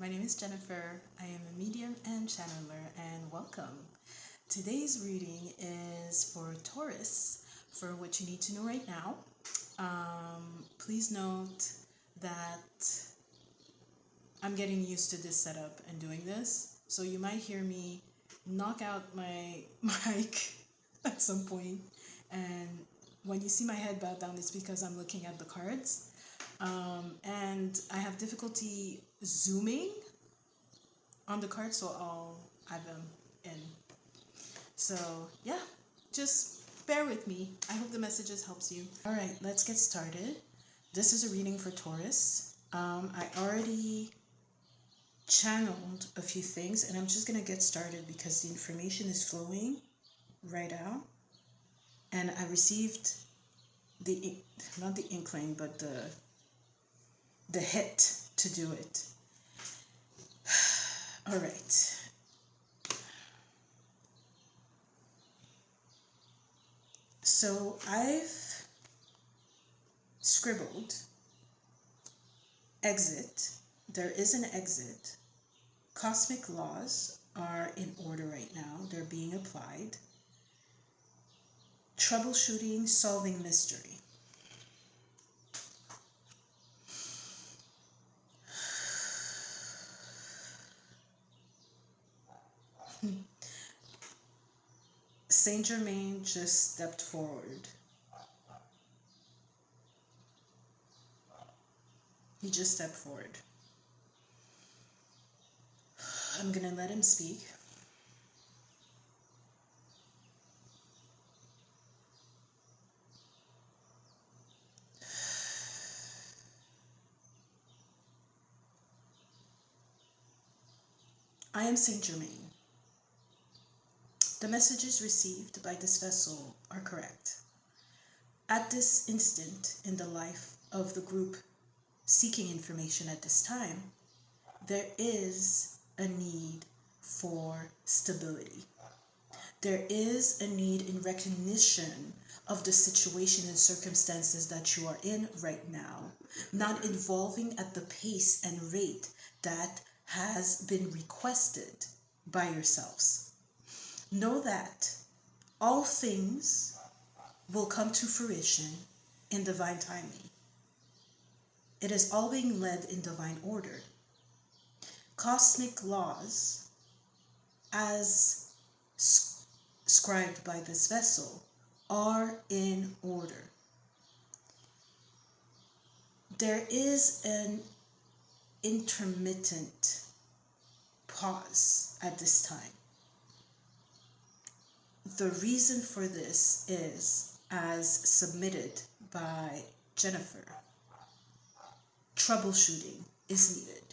My name is Jennifer. I am a medium and channeler, and welcome. Today's reading is for Taurus, for what you need to know right now. Please note that I'm getting used to this setup and doing this, so you might hear me knock out my mic at some point, and when you see my head bow down, it's because I'm looking at the cards. And I have difficulty zooming on the cards, so I'll add them in. So yeah, just bear with me. I hope the messages helps you. All right, let's get started. This is a reading for Taurus. I already channeled a few things, and I'm just gonna get started because the information is flowing right out, and I received not the inkling, but the hit to do it. All right. So I've scribbled exit. There is an exit. Cosmic laws are in order right now. They're being applied. Troubleshooting, solving mystery. Saint Germain just stepped forward. He just stepped forward. I'm going to let him speak. I am Saint Germain. The messages received by this vessel are correct. At this instant in the life of the group seeking information at this time, there is a need for stability. There is a need in recognition of the situation and circumstances that you are in right now, not evolving at the pace and rate that has been requested by yourselves. Know that all things will come to fruition in divine timing. It is all being led in divine order. Cosmic laws, as scribed by this vessel, are in order. There is an intermittent pause at this time. The reason for this is, as submitted by Jennifer, troubleshooting is needed.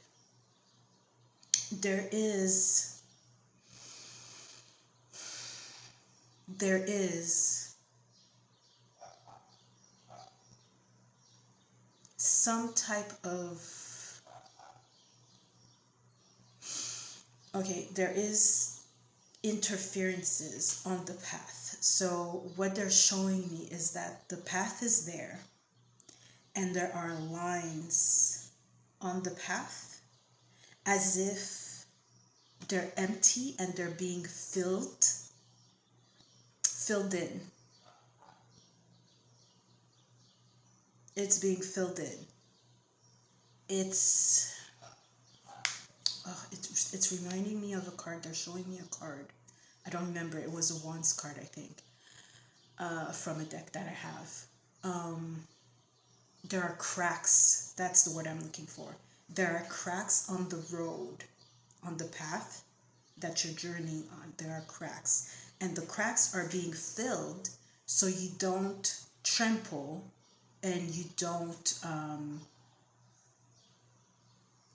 There is some type of, there is interferences on the path. So what they're showing me is that the path is there, and there are lines on the path as if they're empty and they're being filled in. It's being filled in. It's reminding me of a card. They're showing me a card. I don't remember. It was a Wands card, I think, from a deck that I have. There are cracks. That's the word I'm looking for. There are cracks on the road, on the path that you're journeying on. There are cracks. And the cracks are being filled so you don't trample and you don't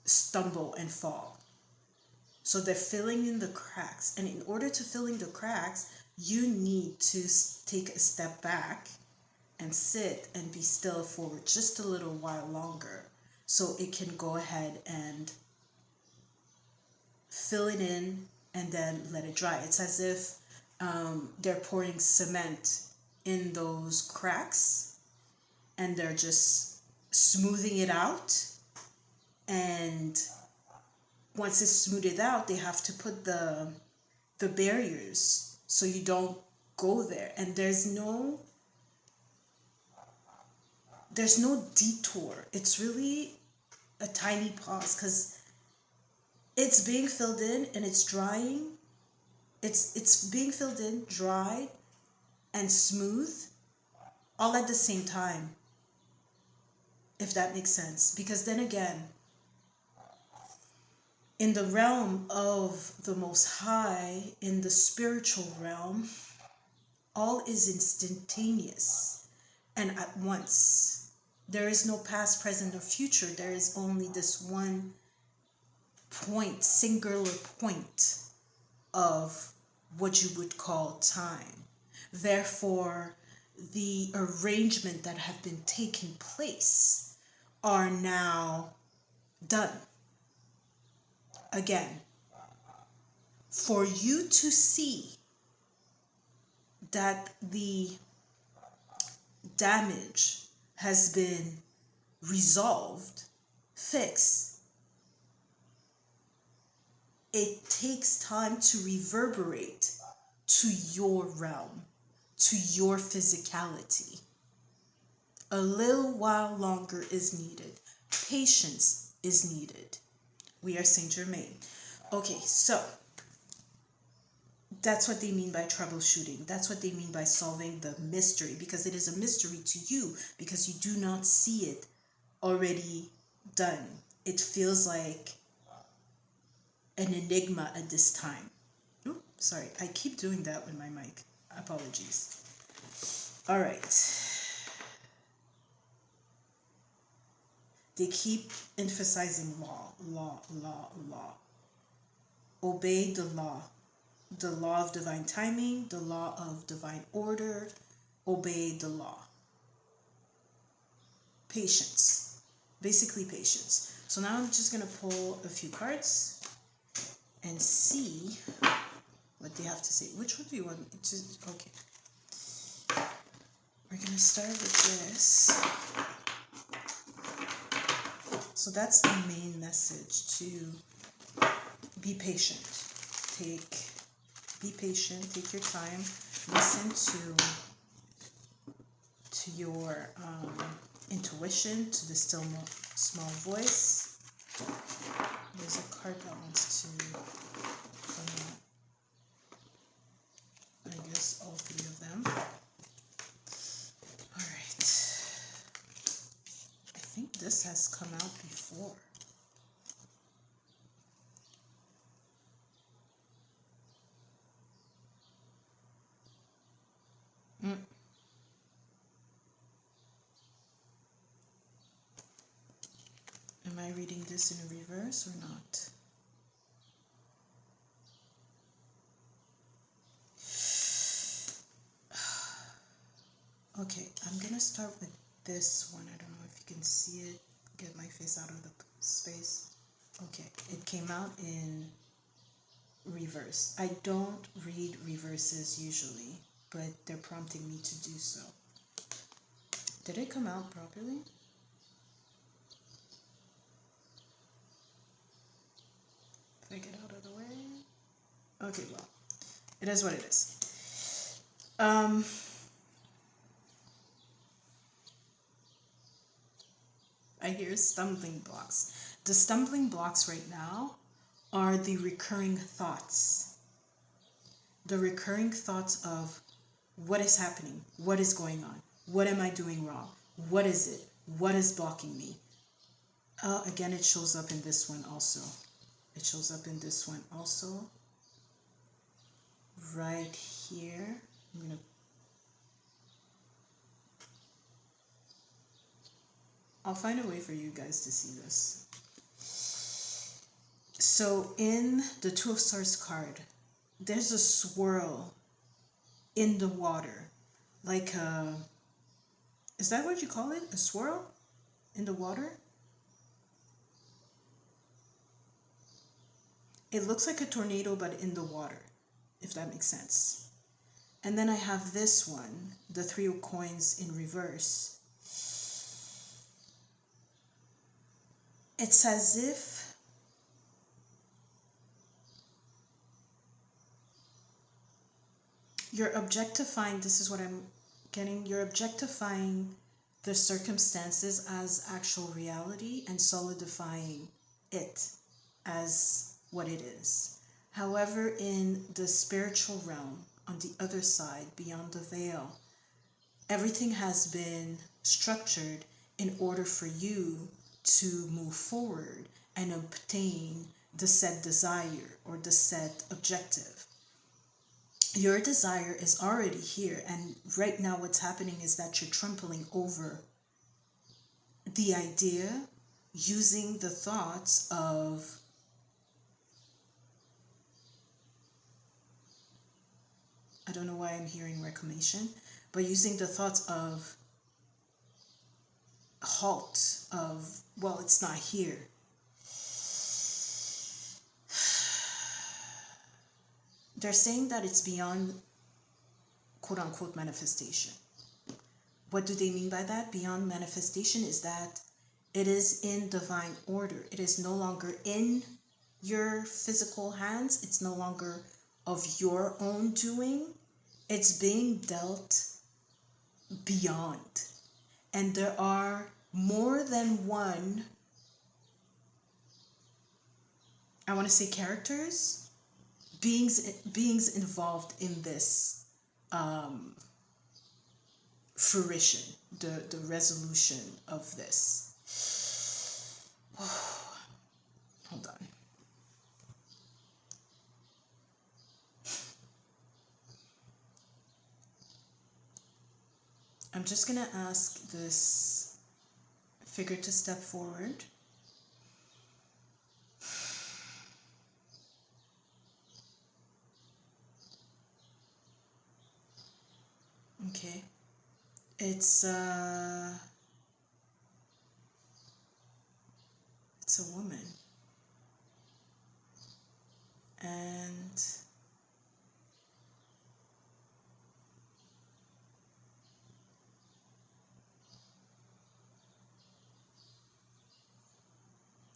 stumble and fall. So they're filling in the cracks. And in order to fill in the cracks, you need to take a step back and sit and be still for just a little while longer so it can go ahead and fill it in and then let it dry. It's as if they're pouring cement in those cracks and they're just smoothing it out and once it's smoothed out, they have to put the barriers so you don't go there. And there's no detour. It's really a tiny pause because it's being filled in and it's drying. It's being filled in, dry, and smooth all at the same time, if that makes sense. Because then again, in the realm of the Most High, in the spiritual realm, all is instantaneous and at once. There is no past, present, or future. There is only this one point, singular point of what you would call time. Therefore, the arrangement that have been taking place are now done. Again, for you to see that the damage has been resolved, fixed, it takes time to reverberate to your realm, to your physicality. A little while longer is needed. Patience is needed. We are Saint Germain. Okay, so that's what they mean by troubleshooting. That's what they mean by solving the mystery, because it is a mystery to you because you do not see it already done. It feels like an enigma at this time. Ooh, sorry, I keep doing that with my mic. Apologies. All right. They keep emphasizing law, law, law, law. Obey the law of divine timing, the law of divine order. Obey the law. Patience, basically patience. So now I'm just gonna pull a few cards and see what they have to say. Which one do you want? Okay. We're gonna start with this. So that's the main message, to be patient. Be patient, take your time, listen to your intuition, to the still small voice. There's a card that wants to come out. I guess all three of them. All right. I think this has come out before. Am I reading this in a reverse or not? Okay, I'm gonna start with this one. I don't know if you can see it. Get my face out of the space. Okay, it came out in reverse. I don't read reverses usually, but they're prompting me to do so. Did it come out properly? If I get out of the way. Okay, well, it is what it is. I hear stumbling blocks. The stumbling blocks right now are the recurring thoughts. The recurring thoughts of what is happening, what is going on, what am I doing wrong, what is it, what is blocking me. Again, it shows up in this one also. It shows up in this one also. Right here. I'll find a way for you guys to see this. So in the Two of Swords card, there's a swirl in the water. Like a, is that what you call it? A swirl in the water? It looks like a tornado, but in the water, if that makes sense. And then I have this one, the Three of Coins in reverse. It's as if you're objectifying, this is what I'm getting, you're objectifying the circumstances as actual reality and solidifying it as what it is. However, in the spiritual realm, on the other side, beyond the veil, everything has been structured in order for you to move forward and obtain the said desire or the said objective. Your desire is already here, and right now what's happening is that you're trampling over the idea using the thoughts of I don't know why I'm hearing reclamation, but using the thoughts of halt, of, well, it's not here. They're saying that it's beyond quote unquote manifestation. What do they mean by that? Beyond manifestation is that it is in divine order. It is no longer in your physical hands. It's no longer of your own doing. It's being dealt beyond. And there are more than one, I want to say characters, beings involved in this fruition, the resolution of this. Hold on. I'm just going to ask this figure to step forward. Okay. It's a woman. And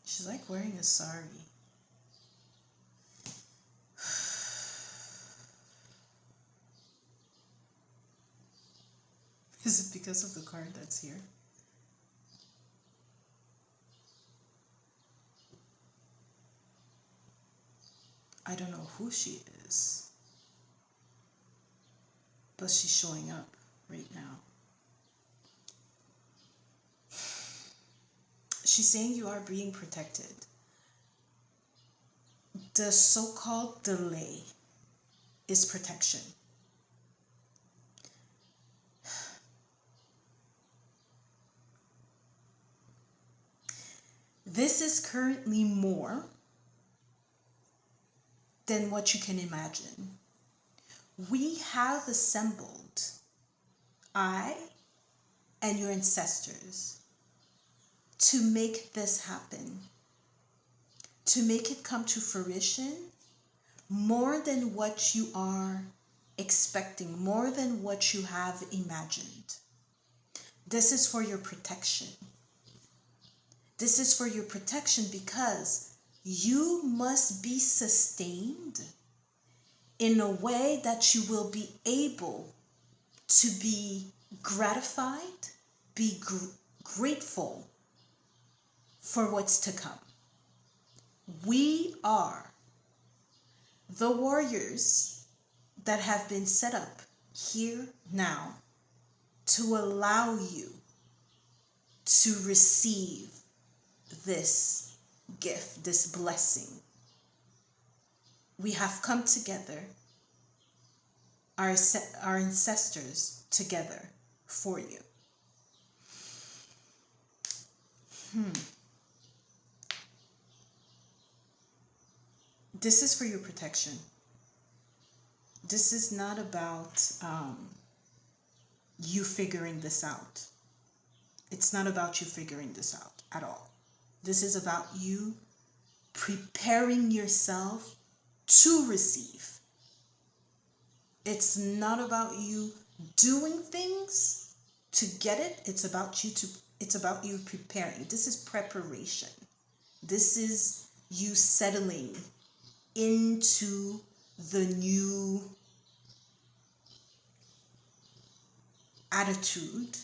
she's like wearing a sari. Is it because of the card that's here? I don't know who she is, but she's showing up right now. She's saying you are being protected. The so-called delay is protection. This is currently more than what you can imagine. We have assembled, I and your ancestors, to make this happen, to make it come to fruition more than what you are expecting, more than what you have imagined. This is for your protection. This is for your protection because you must be sustained in a way that you will be able to be gratified, be grateful for what's to come. We are the warriors that have been set up here now to allow you to receive this gift, this blessing. We have come together, our ancestors together for you. This is for your protection. This is not about you figuring this out. It's not about you figuring this out at all. This is about you preparing yourself to receive. It's not about you doing things to get it. It's about you preparing. This is preparation. This is you settling into the new attitude,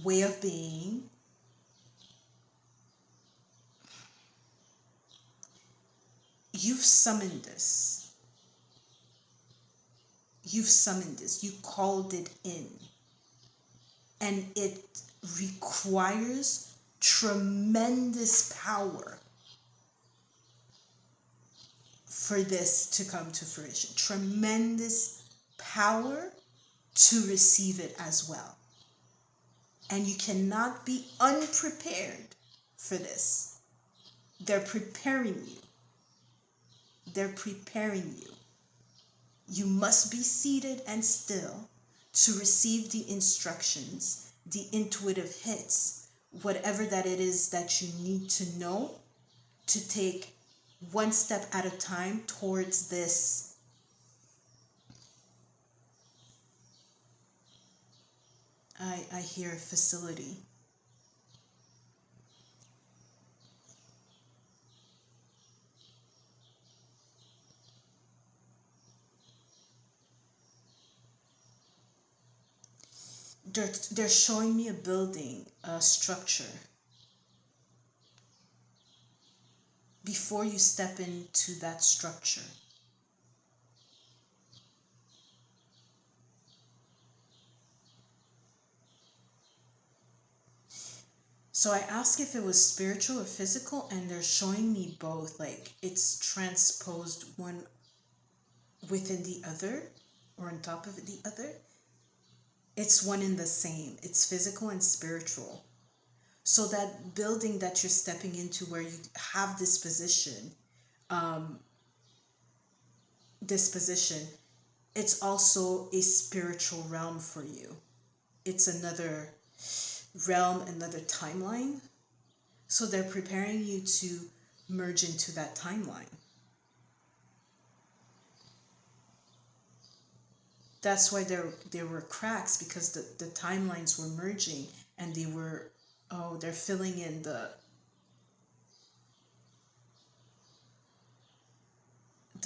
way of being, you've summoned this. You've summoned this. You called it in. And it requires tremendous power for this to come to fruition. Tremendous power to receive it as well. And you cannot be unprepared for this. They're preparing you. They're preparing you. You must be seated and still to receive the instructions, the intuitive hits, whatever that it is that you need to know to take one step at a time towards this I hear facility. They're showing me a building, a structure. Before you step into that structure, so I asked if it was spiritual or physical, and they're showing me both. Like it's transposed one within the other or on top of the other. It's one and the same. It's physical and spiritual. So that building that you're stepping into where you have this position, it's also a spiritual realm for you. It's another realm, another timeline. So they're preparing you to merge into that timeline. That's why there were cracks, because the timelines were merging, and they're filling in the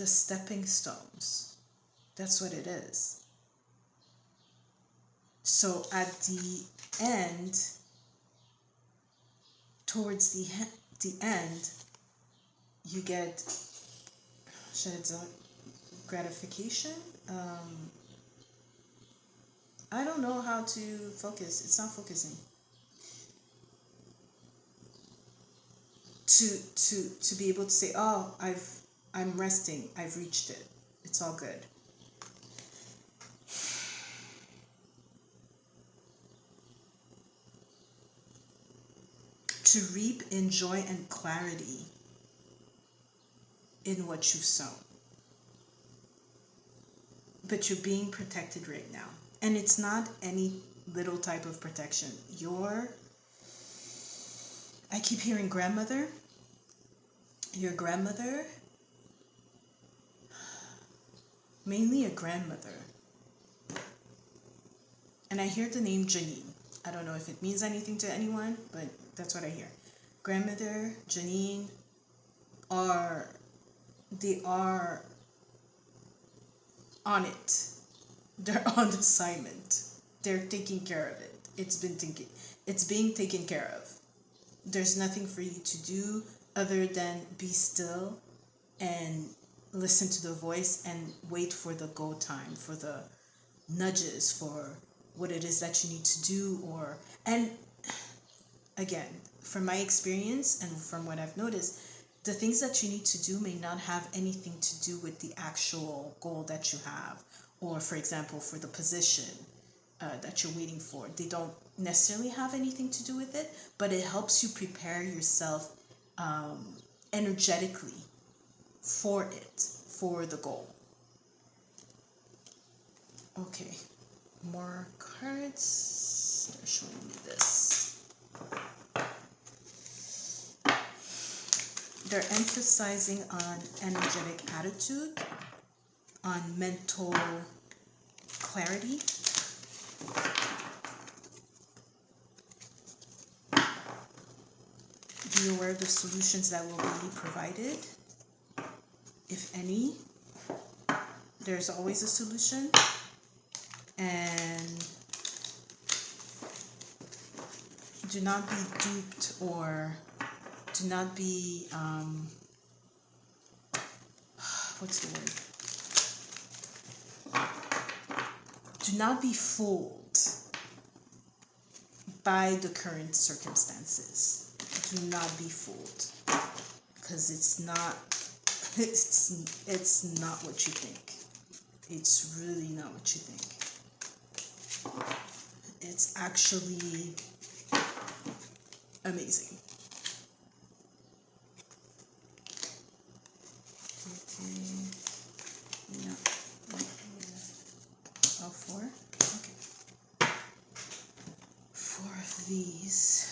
stepping stones. That's what it is. So at the end, towards the end, you get gratification. I don't know how to focus. It's not focusing. To be able to say, oh, I'm resting. I've reached it. It's all good. To reap in joy and clarity in what you've sown. But you're being protected right now. And it's not any little type of protection. I keep hearing grandmother. Your grandmother, mainly a grandmother. And I hear the name Janine. I don't know if it means anything to anyone, but that's what I hear. Grandmother, Janine, they are on it. They're on assignment. They're taking care of it. It's being taken care of. There's nothing for you to do other than be still and listen to the voice and wait for the go time, for the nudges, for what it is that you need to do. And again, from my experience and from what I've noticed, the things that you need to do may not have anything to do with the actual goal that you have, or for example, for the position that you're waiting for. They don't necessarily have anything to do with it, but it helps you prepare yourself energetically for it, for the goal. Okay, more cards. They're showing me this. They're emphasizing on energetic attitude, on mental clarity. Be aware of the solutions that will be provided, if any. There's always a solution. And do not be duped, or do not be what's the word? Do not be fooled by the current circumstances. Do not be fooled, because it's not what you think. It's really not what you think. It's actually amazing. Okay. Yeah. Oh, 4? Okay. 4 of these.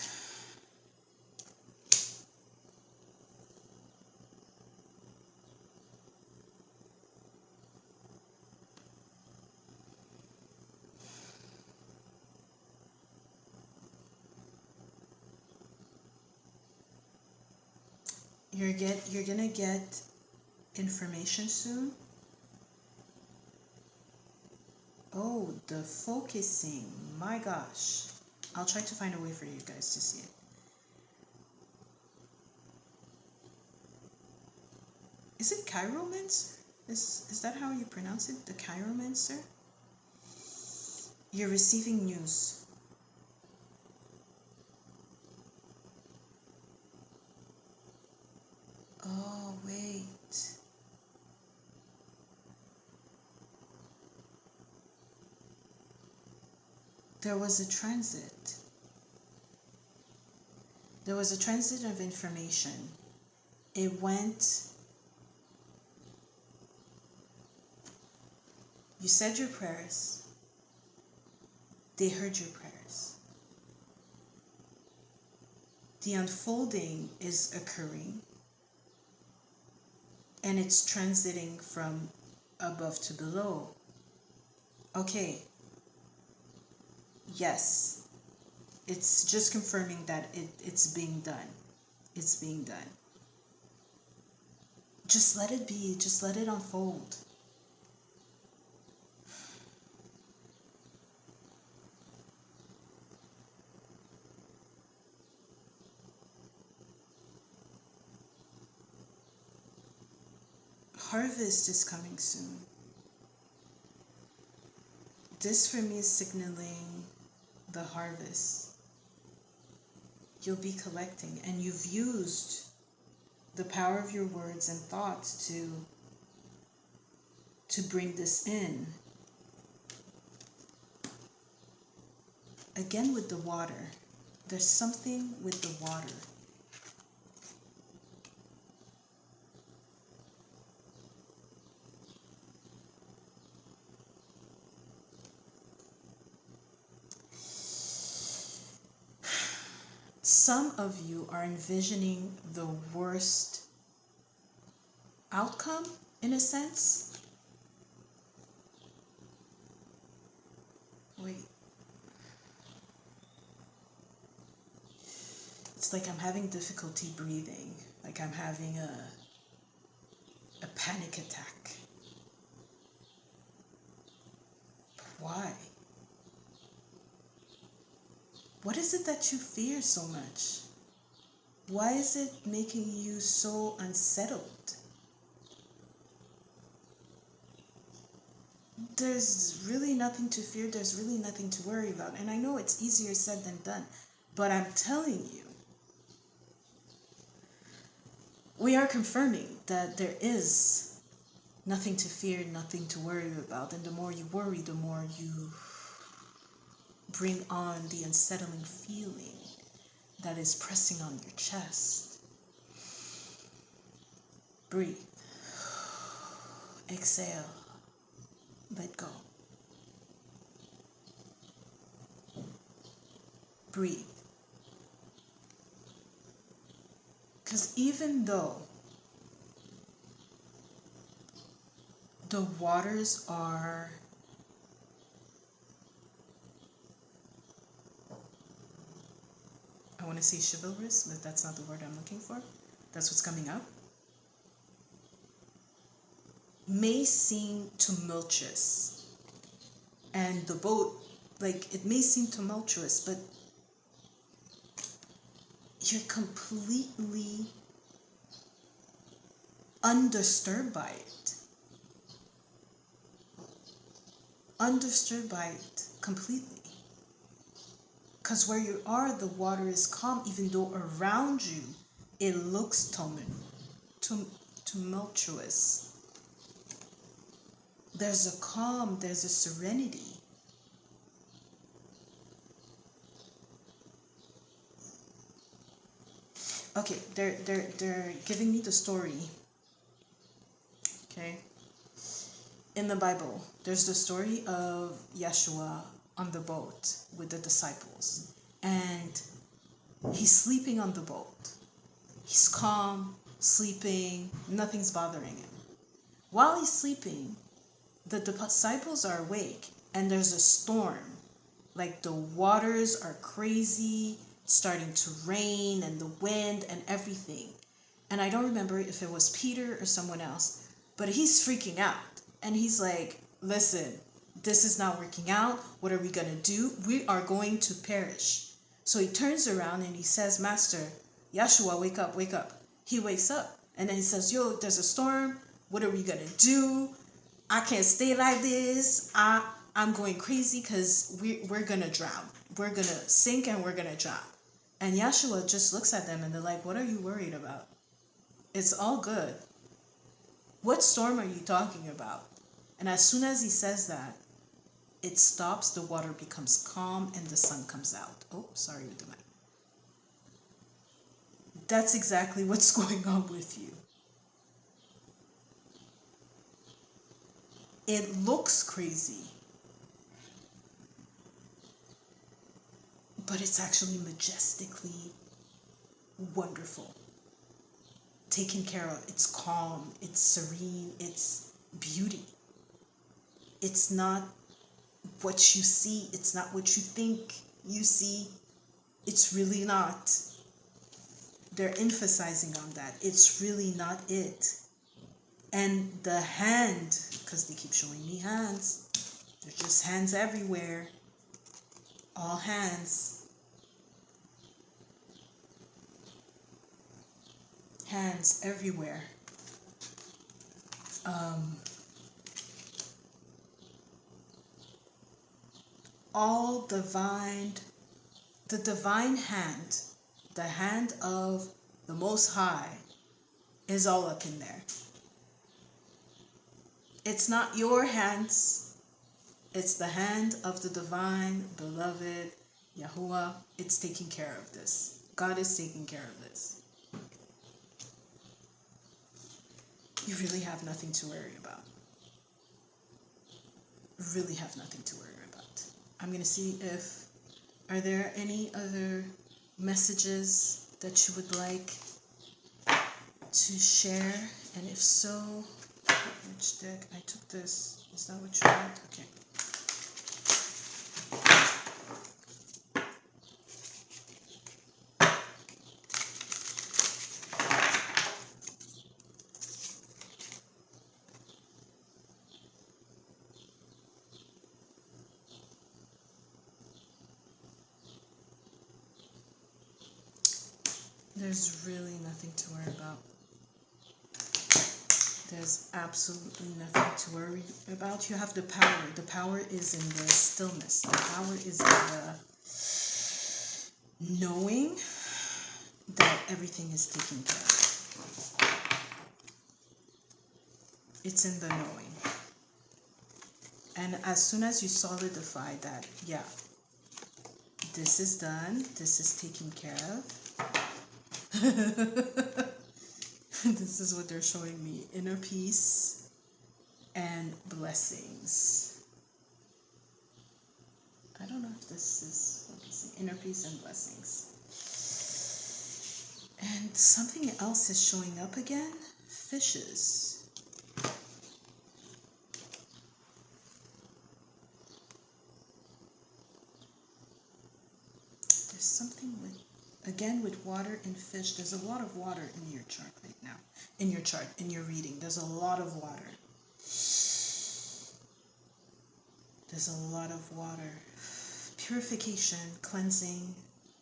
You're gonna get information soon. Oh, the focusing. My gosh. I'll try to find a way for you guys to see it. Is it chiromancer? Is that how you pronounce it? The chiromancer? You're receiving news. Oh, wait. There was a transit. There was a transit of information. It went. You said your prayers. They heard your prayers. The unfolding is occurring, and it's transiting from above to below. Okay. Yes. It's just confirming that it's being done. It's being done. Just let it be. Just let it unfold. Harvest is coming soon. This for me is signaling the harvest. You'll be collecting, and you've used the power of your words and thoughts to bring this in. Again with the water. There's something with the water. Some of you are envisioning the worst outcome, in a sense. Wait. It's like I'm having difficulty breathing. Like I'm having a panic attack. Why? What is it that you fear so much? Why is it making you so unsettled? There's really nothing to fear. There's really nothing to worry about. And I know it's easier said than done. But I'm telling you, we are confirming that there is nothing to fear, nothing to worry about. And the more you worry, the more you bring on the unsettling feeling that is pressing on your chest. Breathe. Exhale. Let go. Breathe. Because even though the waters are I want to say chivalrous, but that's not the word I'm looking for. That's what's coming up. May seem tumultuous. And the boat, like, it may seem tumultuous, but you're completely undisturbed by it. Undisturbed by it completely. Because where you are, the water is calm, even though around you it looks tumultuous. There's a calm, there's a serenity. Okay, they're giving me the story. Okay. In the Bible, there's the story of Yeshua on the boat with the disciples. And he's sleeping on the boat. He's calm, sleeping, nothing's bothering him. While he's sleeping, the disciples are awake and there's a storm. Like the waters are crazy, starting to rain and the wind and everything. And I don't remember if it was Peter or someone else, but he's freaking out. And he's like, listen, this is not working out. What are we going to do? We are going to perish. So he turns around and he says, Master, Yeshua, wake up, wake up. He wakes up and then he says, yo, there's a storm. What are we going to do? I can't stay like this. I'm going crazy because we're going to drown. We're going to sink and we're going to drown. And Yeshua just looks at them and they're like, what are you worried about? It's all good. What storm are you talking about? And as soon as he says that, it stops, the water becomes calm, and the sun comes out. Oh, sorry with the mic. That's exactly what's going on with you. It looks crazy, but it's actually majestically wonderful. Taken care of. It's calm, it's serene, it's beauty. It's not what you see, it's not what you think you see. It's really not. They're emphasizing on that. It's really not it. And the hand, because they keep showing me hands, there's just hands everywhere. All hands. Hands everywhere. All divine, the divine hand, the hand of the Most High is all up in there. It's not your hands. It's the hand of the divine, beloved Yahuwah. It's taking care of this. God is taking care of this. You really have nothing to worry about. Really have nothing to worry about. I'm going to see if, are there any other messages that you would like to share? And if so, which deck? I took this. Is that what you had? Okay. There's really nothing to worry about. There's absolutely nothing to worry about. You have the power. The power is in the stillness. The power is in the knowing that everything is taken care of. It's in the knowing. And as soon as you solidify that, yeah, this is done, this is taken care of. This is what they're showing me. Inner peace and blessings. I don't know if this is focusing. Inner peace and blessings. And something else is showing up again. Fishes. There's something with water and fish. There's a lot of water in your chart right now. In your chart, in your reading. There's a lot of water. There's a lot of water. Purification, cleansing.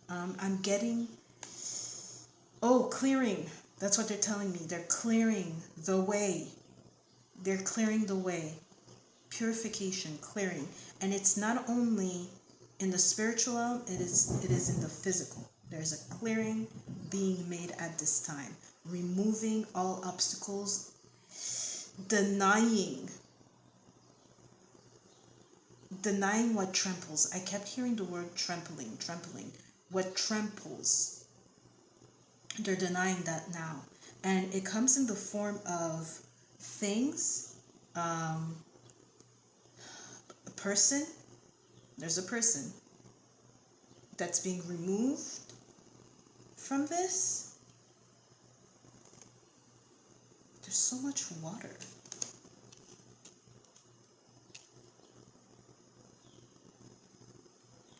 I'm getting Oh, clearing. That's what they're telling me. They're clearing the way. They're clearing the way. Purification, clearing. And it's not only in the spiritual realm, it is in the physical. There's a clearing being made at this time. Removing all obstacles, denying what tramples. I kept hearing the word trampling. What tramples, they're denying that now. And it comes in the form of things, a person. There's a person that's being removed from this. There's so much water.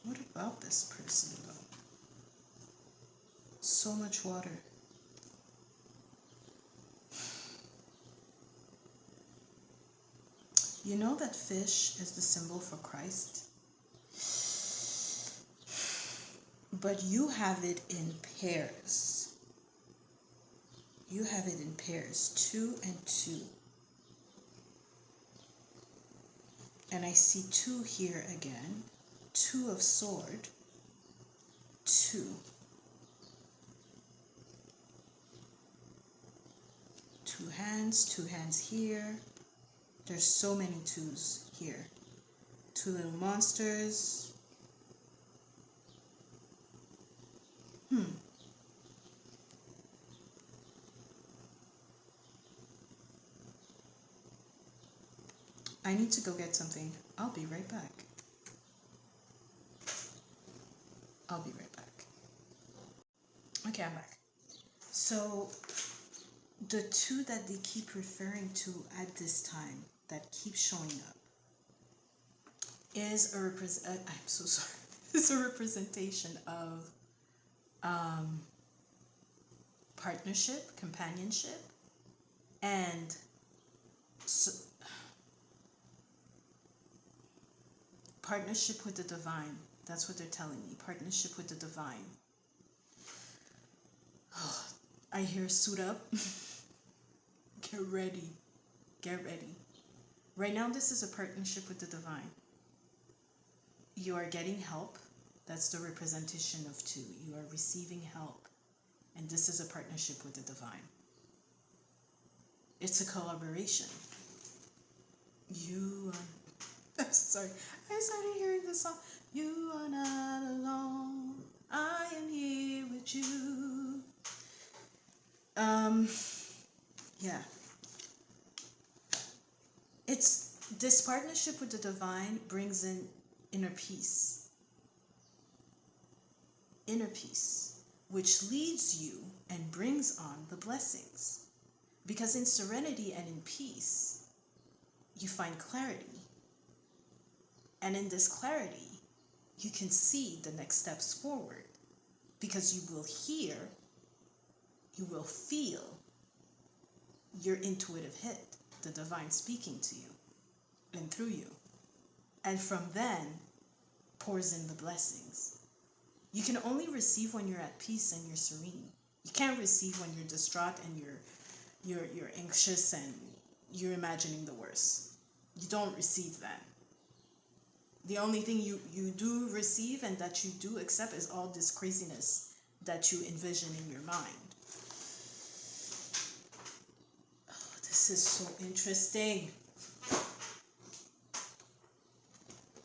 What about this person though? So much water. You know that fish is the symbol for Christ? But you have it in pairs. You have it in pairs, 2 and 2. And I see 2 here again. 2 of sword, 2. 2 hands here. There's so many 2s here. 2 little monsters. I need to go get something. I'll be right back. Okay, I'm back. So the 2 that they keep referring to at this time, that keep showing up, is a I'm so sorry. It's a representation of partnership, companionship, and partnership with the divine. That's what they're telling me. Partnership with the divine. Oh, I hear suit up. Get ready. Get ready. Right now, this is a partnership with the divine. You are getting help. That's the representation of 2. You are receiving help. And this is a partnership with the divine. It's a collaboration. I'm sorry. I started hearing this song. You are not alone. I am here with you. Yeah. It's this partnership with the divine brings in inner peace. Inner peace, which leads you and brings on the blessings. Because in serenity and in peace, you find clarity. And in this clarity, you can see the next steps forward. Because you will hear, you will feel your intuitive hit, the divine speaking to you and through you. And from then, pours in the blessings. You can only receive when you're at peace and you're serene. You can't receive when you're distraught and you're anxious and you're imagining the worst. You don't receive that. The only thing you do receive and that you do accept is all this craziness that you envision in your mind. Oh, this is so interesting.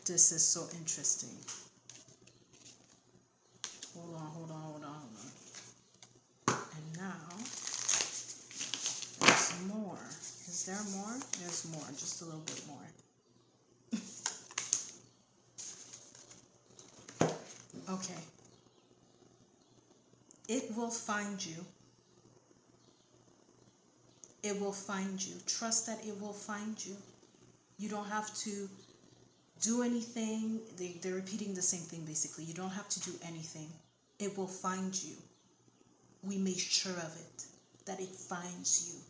This is so interesting. Hold on. And now, there's more. Is there more? There's more, just a little bit more. Okay. It will find you. It will find you. Trust that it will find you. You don't have to do anything. They're repeating the same thing basically. You don't have to do anything. It will find you. We make sure of it, that it finds you.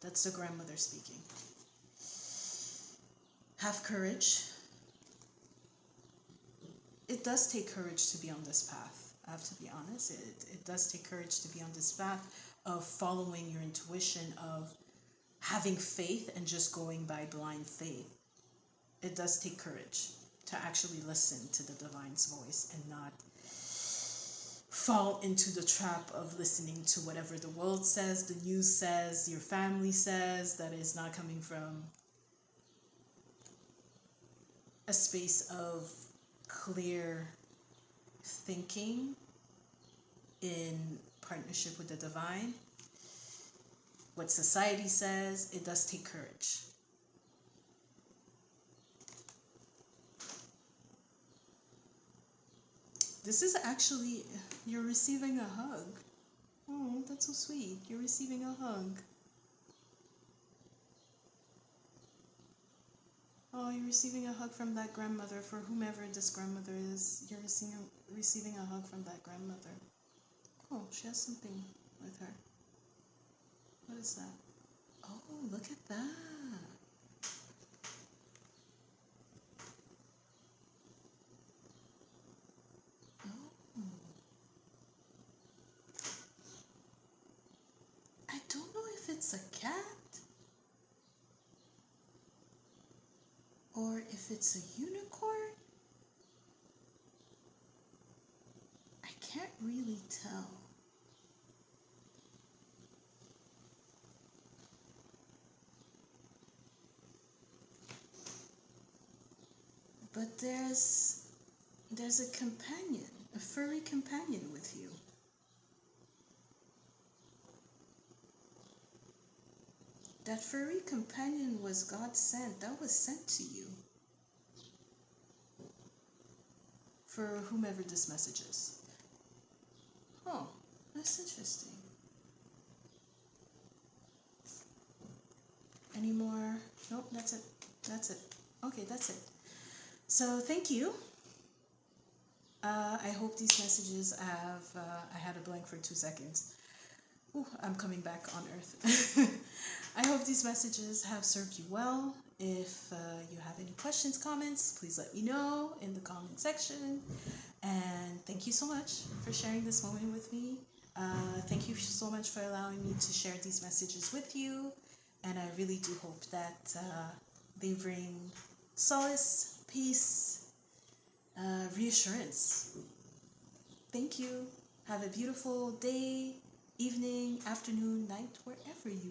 That's the grandmother speaking. Have courage. It does take courage to be on this path. I have to be honest. It does take courage to be on this path of following your intuition, of having faith and just going by blind faith. It does take courage to actually listen to the divine's voice and not fall into the trap of listening to whatever the world says, the news says, your family says, that is not coming from a space of clear thinking in partnership with the divine. What society says, it does take courage. This is actually, you're receiving a hug. Oh, that's so sweet. You're receiving a hug. Oh, you're receiving a hug from that grandmother, for whomever this grandmother is. You're receiving a hug from that grandmother. Oh, she has something with her. What is that? Oh, look at that. Oh. I don't know if it's a cat or if it's a unicorn. I can't really tell. But there's a companion, a furry companion with you. That furry companion was God sent. That was sent to you. For whomever this message is. Oh, that's interesting. Any more? Nope, that's it. That's it. Okay, that's it. So thank you. I hope these messages have, I had a blank for 2 seconds. Ooh, I'm coming back on Earth. I hope these messages have served you well. If you have any questions, comments, please let me know in the comment section. And thank you so much for sharing this moment with me. Thank you so much for allowing me to share these messages with you. And I really do hope that they bring solace, peace, reassurance. Thank you. Have a beautiful day, evening, afternoon, night, wherever you